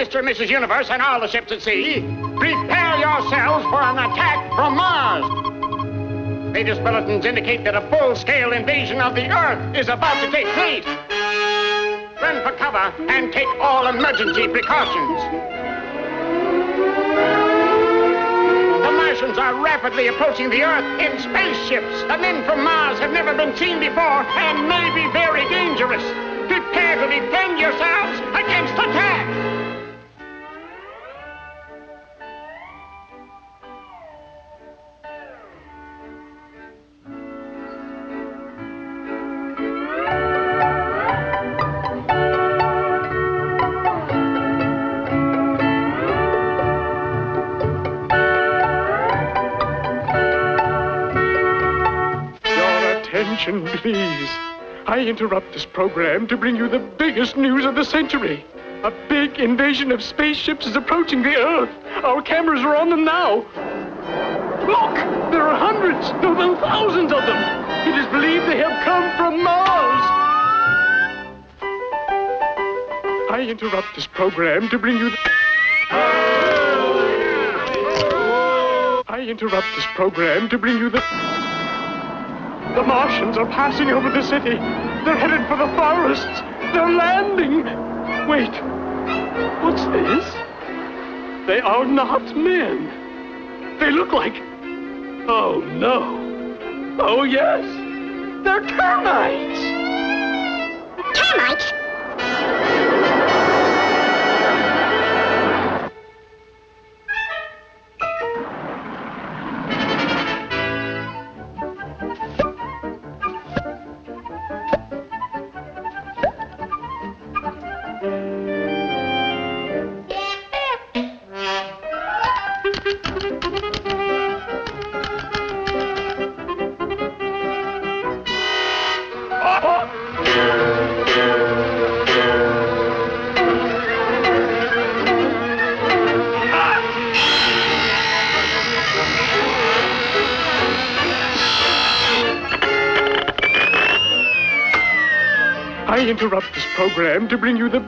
Mr. and Mrs. Universe and all the ships at sea, prepare yourselves for an attack from Mars. Latest bulletins indicate that a full-scale invasion of the Earth is about to take place. Run for cover and take all emergency precautions. The Martians are rapidly approaching the Earth in spaceships. The men from Mars have never been seen before and may be very dangerous. Prepare to defend yourselves against attack. Attention, please. I interrupt this program to bring you the biggest news of the century. A big invasion of spaceships is approaching the Earth. Our cameras are on them now. Look! There are hundreds, no, then thousands of them. It is believed they have come from Mars. I interrupt this program to bring you The Martians are passing over the city. They're headed for the forests. They're landing. Wait, what's this? They are not men. They look like... Oh, no. Oh, yes. They're termites. Termites? I interrupt this program to bring you the